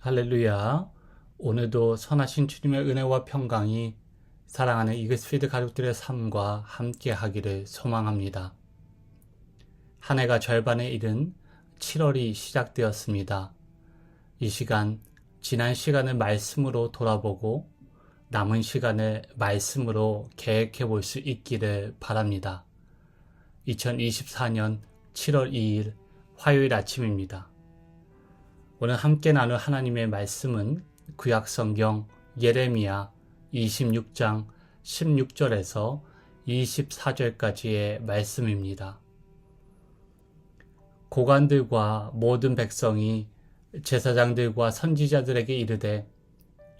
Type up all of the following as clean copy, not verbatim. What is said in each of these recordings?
할렐루야. 오늘도 선하신 주님의 은혜와 평강이 사랑하는 이글스피드 가족들의 삶과 함께 하기를 소망합니다. 한 해가 절반에 이른 7월이 시작되었습니다. 이 시간, 지난 시간을 말씀으로 돌아보고 남은 시간을 말씀으로 계획해 볼 수 있기를 바랍니다. 2024년 7월 2일 화요일 아침입니다. 오늘 함께 나눌 하나님의 말씀은 구약성경 예레미야 26장 16절에서 24절까지의 말씀입니다. 고관들과 모든 백성이 제사장들과 선지자들에게 이르되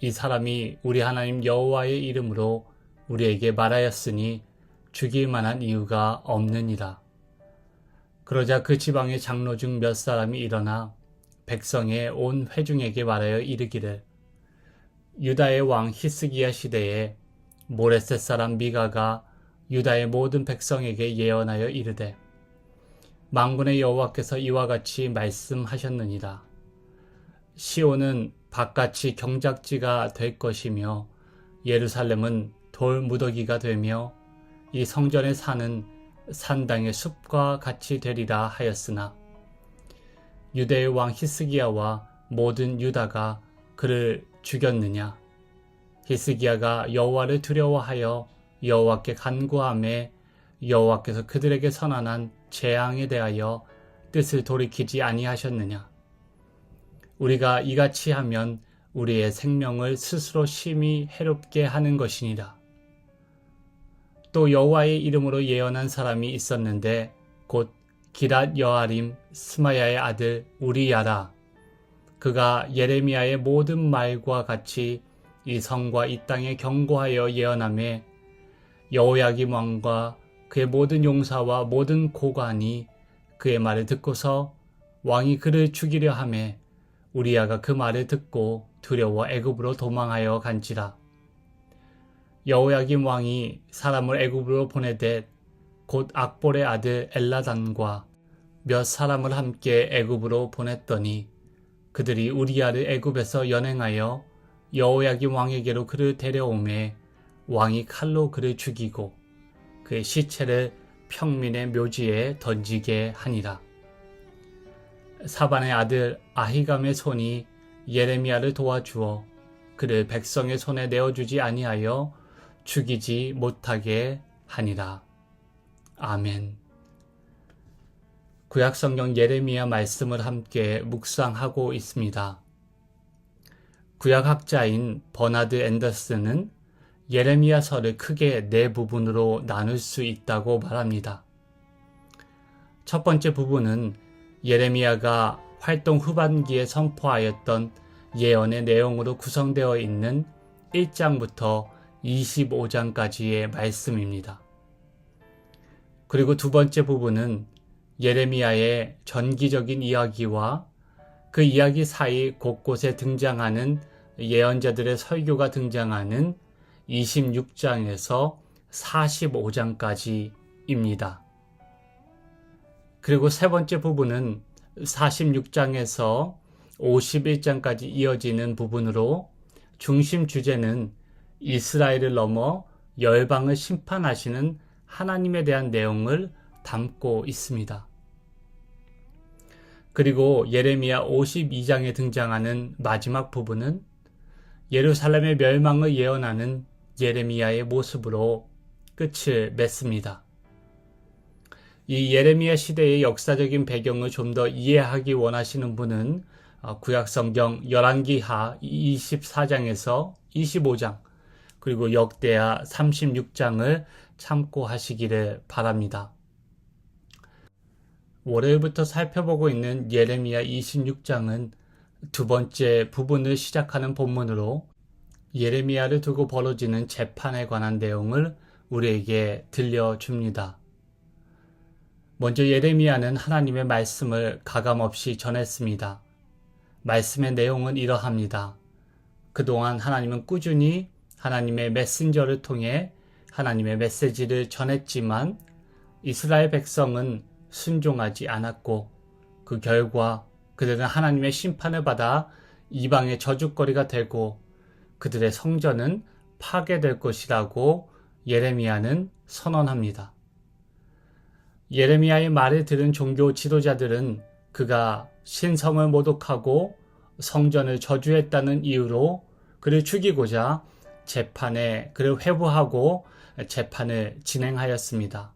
이 사람이 우리 하나님 여호와의 이름으로 우리에게 말하였으니 죽일 만한 이유가 없느니라. 그러자 그 지방의 장로 중 몇 사람이 일어나 백성의 온 회중에게 말하여 이르기를 유다의 왕 히스기야 시대에 모레셋 사람 미가가 유다의 모든 백성에게 예언하여 이르되 만군의 여호와께서 이와 같이 말씀하셨느니라. 시온은 밭같이 경작지가 될 것이며 예루살렘은 돌 무더기가 되며 이 성전의 산은 산당의 숲과 같이 되리라 하였으나 유대의 왕 히스기야와 모든 유다가 그를 죽였느냐? 히스기야가 여호와를 두려워하여 여호와께 간구하매 여호와께서 그들에게 선언한 재앙에 대하여 뜻을 돌이키지 아니하셨느냐? 우리가 이같이 하면 우리의 생명을 스스로 심히 해롭게 하는 것이니라. 또 여호와의 이름으로 예언한 사람이 있었는데 곧 기랏 여아림 스마야의 아들 우리야라. 그가 예레미야의 모든 말과 같이 이 성과 이 땅에 경고하여 예언하며 여호야김 왕과 그의 모든 용사와 모든 고관이 그의 말을 듣고서 왕이 그를 죽이려 하며 우리야가 그 말을 듣고 두려워 애굽으로 도망하여 간지라. 여호야김 왕이 사람을 애굽으로 보내되 곧 악볼의 아들 엘라단과 몇 사람을 함께 애굽으로 보냈더니 그들이 우리야를 애굽에서 연행하여 여호야김 왕에게로 그를 데려오매 왕이 칼로 그를 죽이고 그의 시체를 평민의 묘지에 던지게 하니라. 사반의 아들 아히감의 손이 예레미야를 도와주어 그를 백성의 손에 내어주지 아니하여 죽이지 못하게 하니라. 아멘. 구약성경 예레미야 말씀을 함께 묵상하고 있습니다. 구약학자인 버나드 앤더슨은 예레미야서를 크게 네 부분으로 나눌 수 있다고 말합니다. 첫 번째 부분은 예레미야가 활동 후반기에 선포하였던 예언의 내용으로 구성되어 있는 1장부터 25장까지의 말씀입니다. 그리고 두 번째 부분은 예레미야의 전기적인 이야기와 그 이야기 사이 곳곳에 등장하는 예언자들의 설교가 등장하는 26장에서 45장까지입니다. 그리고 세 번째 부분은 46장에서 51장까지 이어지는 부분으로 중심 주제는 이스라엘을 넘어 열방을 심판하시는 하나님에 대한 내용을 담고 있습니다. 그리고 예레미야 52장에 등장하는 마지막 부분은 예루살렘의 멸망을 예언하는 예레미야의 모습으로 끝을 맺습니다. 이 예레미야 시대의 역사적인 배경을 좀 더 이해하기 원하시는 분은 구약성경 열왕기하 24장에서 25장 그리고 역대하 36장을 참고하시기를 바랍니다. 월요일부터 살펴보고 있는 예레미야 26장은 두 번째 부분을 시작하는 본문으로 예레미야를 두고 벌어지는 재판에 관한 내용을 우리에게 들려줍니다. 먼저 예레미야는 하나님의 말씀을 가감없이 전했습니다. 말씀의 내용은 이러합니다. 그동안 하나님은 꾸준히 하나님의 메신저를 통해 하나님의 메시지를 전했지만 이스라엘 백성은 순종하지 않았고 그 결과 그들은 하나님의 심판을 받아 이방의 저주거리가 되고 그들의 성전은 파괴될 것이라고 예레미야는 선언합니다. 예레미야의 말을 들은 종교 지도자들은 그가 신성을 모독하고 성전을 저주했다는 이유로 그를 죽이고자 재판에 그를 회부하고 재판을 진행하였습니다.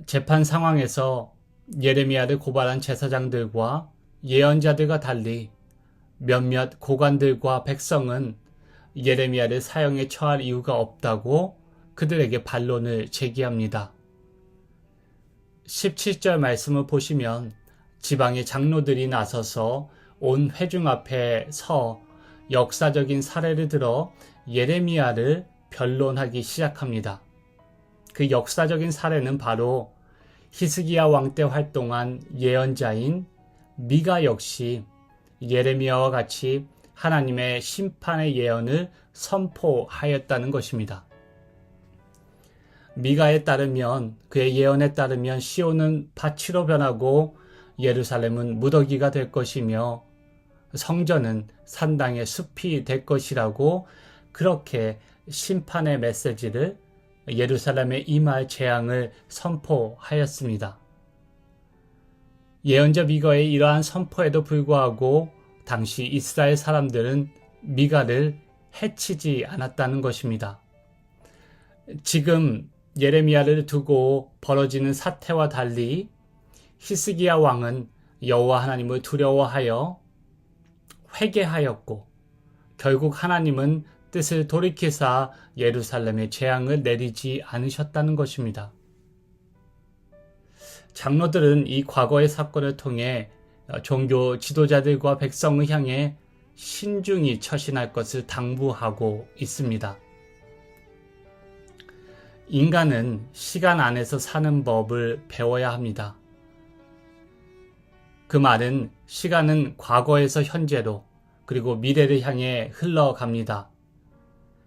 재판 상황에서 예레미야를 고발한 제사장들과 예언자들과 달리 몇몇 고관들과 백성은 예레미야를 사형에 처할 이유가 없다고 그들에게 반론을 제기합니다. 17절 말씀을 보시면 지방의 장로들이 나서서 온 회중 앞에 서 역사적인 사례를 들어 예레미야를 변론하기 시작합니다. 그 역사적인 사례는 바로 히스기야 왕 때 활동한 예언자인 미가 역시 예레미야와 같이 하나님의 심판의 예언을 선포하였다는 것입니다. 미가에 따르면 그의 예언에 따르면 시온은 밭으로 변하고 예루살렘은 무더기가 될 것이며 성전은 산당의 숲이 될 것이라고 그렇게 심판의 메시지를 예루살렘에 임할 재앙을 선포하였습니다. 예언자 미가의 이러한 선포에도 불구하고 당시 이스라엘 사람들은 미가를 해치지 않았다는 것입니다. 지금 예레미야를 두고 벌어지는 사태와 달리 히스기야 왕은 여호와 하나님을 두려워하여 회개하였고 결국 하나님은 뜻을 돌이키사 예루살렘에 재앙을 내리지 않으셨다는 것입니다. 장로들은 이 과거의 사건을 통해 종교 지도자들과 백성을 향해 신중히 처신할 것을 당부하고 있습니다. 인간은 시간 안에서 사는 법을 배워야 합니다. 그 말은 시간은 과거에서 현재로 그리고 미래를 향해 흘러갑니다.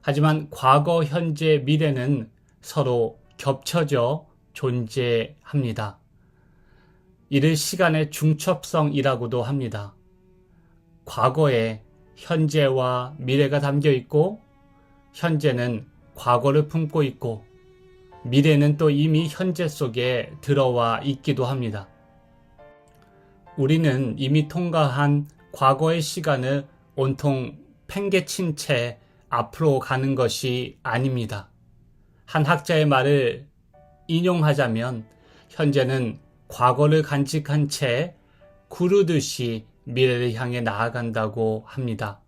하지만 과거, 현재, 미래는 서로 겹쳐져 존재합니다. 이를 시간의 중첩성이라고도 합니다. 과거에 현재와 미래가 담겨 있고 현재는 과거를 품고 있고 미래는 또 이미 현재 속에 들어와 있기도 합니다. 우리는 이미 통과한 과거의 시간을 온통 팽개친 채 앞으로 가는 것이 아닙니다. 한 학자의 말을 인용하자면 현재는 과거를 간직한 채 구르듯이 미래를 향해 나아간다고 합니다.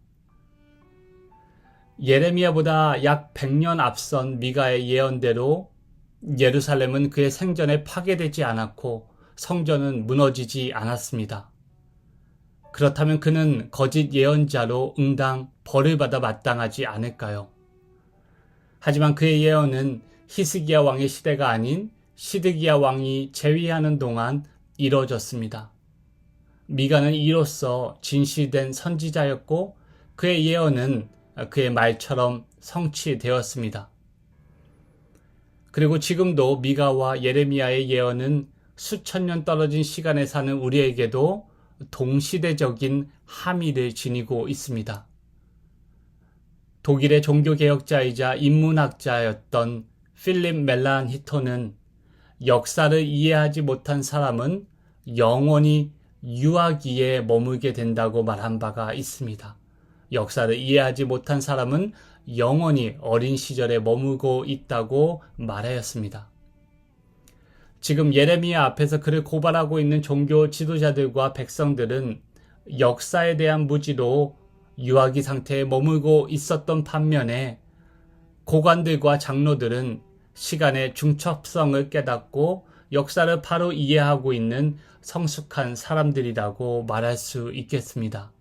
예레미야보다 약 100년 앞선 미가의 예언대로 예루살렘은 그의 생전에 파괴되지 않았고 성전은 무너지지 않았습니다. 그렇다면 그는 거짓 예언자로 응당 벌을 받아 마땅하지 않을까요? 하지만 그의 예언은 히스기야 왕의 시대가 아닌 시드기야 왕이 재위하는 동안 이루어졌습니다. 미가는 이로써 진실된 선지자였고 그의 예언은 그의 말처럼 성취되었습니다. 그리고 지금도 미가와 예레미야의 예언은 수천 년 떨어진 시간에 사는 우리에게도 동시대적인 함의를 지니고 있습니다. 독일의 종교개혁자이자 인문학자였던 필립 멜란히토는 역사를 이해하지 못한 사람은 영원히 유아기에 머물게 된다고 말한 바가 있습니다. 역사를 이해하지 못한 사람은 영원히 어린 시절에 머물고 있다고 말하였습니다. 지금 예레미야 앞에서 그를 고발하고 있는 종교 지도자들과 백성들은 역사에 대한 무지로 유아기 상태에 머물고 있었던 반면에 고관들과 장로들은 시간의 중첩성을 깨닫고 역사를 바로 이해하고 있는 성숙한 사람들이라고 말할 수 있겠습니다.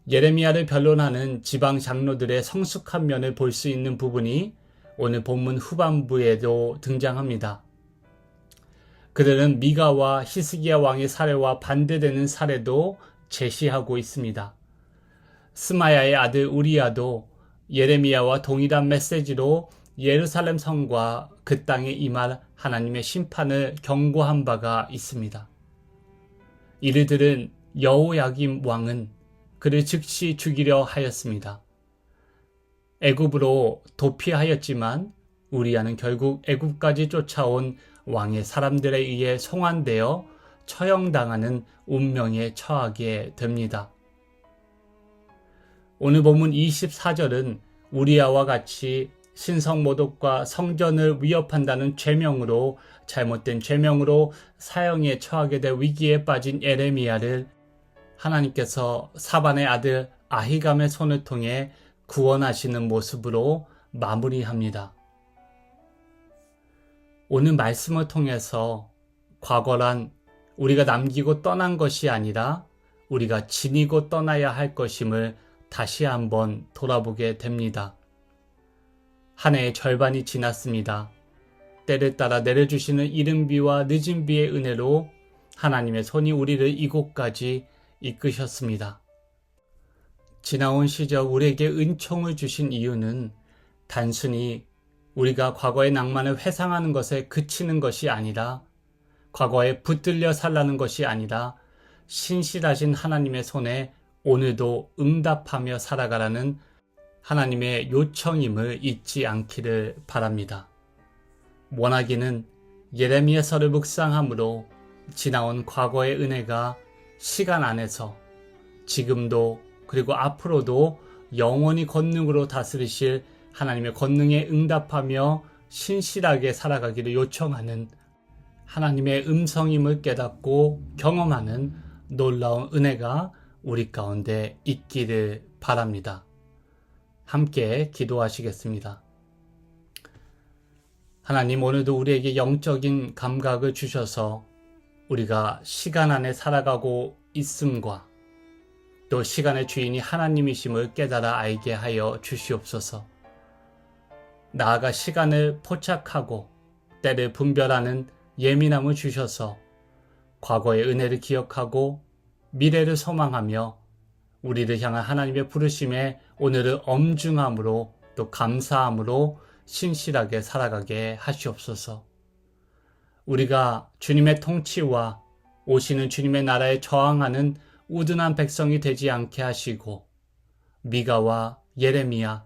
예레미야를 변론하는 지방 장로들의 성숙한 면을 볼 수 있는 부분이 오늘 본문 후반부에도 등장합니다. 그들은 미가와 히스기야 왕의 사례와 반대되는 사례도 제시하고 있습니다. 스마야의 아들 우리야도 예레미야와 동일한 메시지로 예루살렘 성과 그 땅에 임할 하나님의 심판을 경고한 바가 있습니다. 이를 들은 여호야김 왕은 그를 즉시 죽이려 하였습니다. 애굽으로 도피하였지만 우리아는 결국 애굽까지 쫓아온 왕의 사람들에 의해 송환되어 처형당하는 운명에 처하게 됩니다. 오늘 본문 24절은 우리아와 같이 신성모독과 성전을 위협한다는 죄명으로, 잘못된 죄명으로 사형에 처하게 될 위기에 빠진 예레미야를 하나님께서 사반의 아들 아히감의 손을 통해 구원하시는 모습으로 마무리합니다. 오늘 말씀을 통해서 과거란 우리가 남기고 떠난 것이 아니라 우리가 지니고 떠나야 할 것임을 다시 한번 돌아보게 됩니다. 한 해의 절반이 지났습니다. 때를 따라 내려주시는 이른 비와 늦은 비의 은혜로 하나님의 손이 우리를 이곳까지 이끄셨습니다. 지나온 시절 우리에게 은총을 주신 이유는 단순히 우리가 과거의 낭만을 회상하는 것에 그치는 것이 아니라, 과거에 붙들려 살라는 것이 아니라 신실하신 하나님의 손에 오늘도 응답하며 살아가라는 하나님의 요청임을 잊지 않기를 바랍니다. 원하기는 예레미야서를 묵상함으로 지나온 과거의 은혜가 시간 안에서 지금도 그리고 앞으로도 영원히 권능으로 다스리실 하나님의 권능에 응답하며 신실하게 살아가기를 요청하는 하나님의 음성임을 깨닫고 경험하는 놀라운 은혜가 우리 가운데 있기를 바랍니다. 함께 기도하시겠습니다. 하나님, 오늘도 우리에게 영적인 감각을 주셔서 우리가 시간 안에 살아가고 있음과 또 시간의 주인이 하나님이심을 깨달아 알게 하여 주시옵소서. 나아가 시간을 포착하고 때를 분별하는 예민함을 주셔서 과거의 은혜를 기억하고 미래를 소망하며 우리를 향한 하나님의 부르심에 오늘을 엄중함으로 또 감사함으로 신실하게 살아가게 하시옵소서. 우리가 주님의 통치와 오시는 주님의 나라에 저항하는 우둔한 백성이 되지 않게 하시고 미가와 예레미야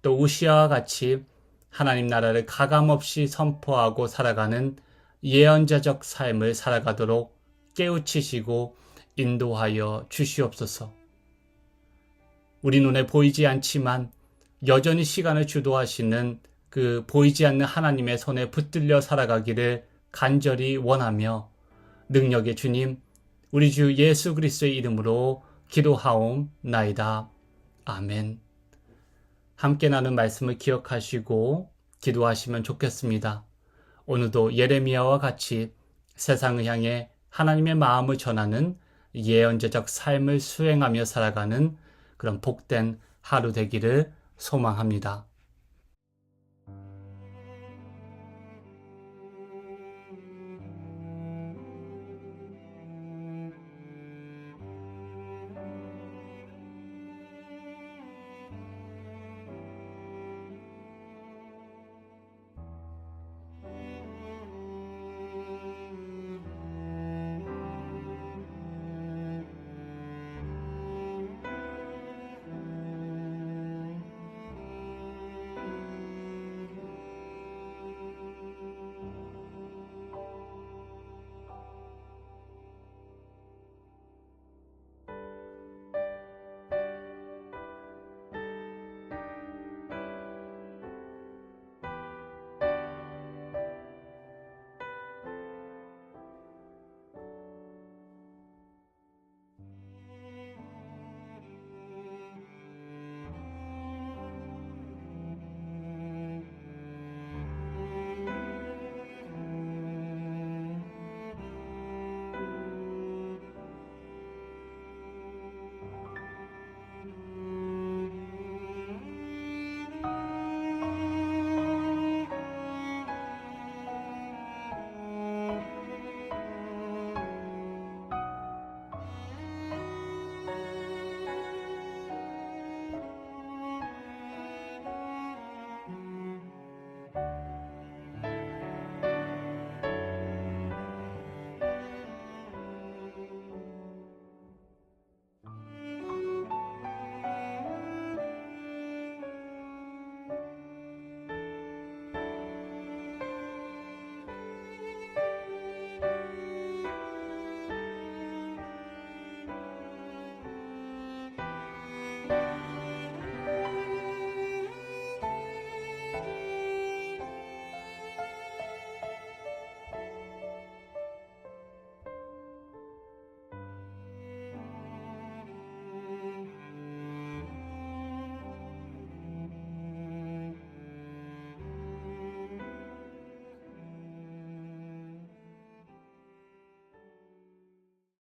또 우시아와 같이 하나님 나라를 가감없이 선포하고 살아가는 예언자적 삶을 살아가도록 깨우치시고 인도하여 주시옵소서. 우리 눈에 보이지 않지만 여전히 시간을 주도하시는 그 보이지 않는 하나님의 손에 붙들려 살아가기를 간절히 원하며 능력의 주님, 우리 주 예수 그리스도의 이름으로 기도하옵나이다. 아멘. 함께 나눈 말씀을 기억하시고 기도하시면 좋겠습니다. 오늘도 예레미야와 같이 세상을 향해 하나님의 마음을 전하는 예언자적 삶을 수행하며 살아가는 그런 복된 하루 되기를 소망합니다.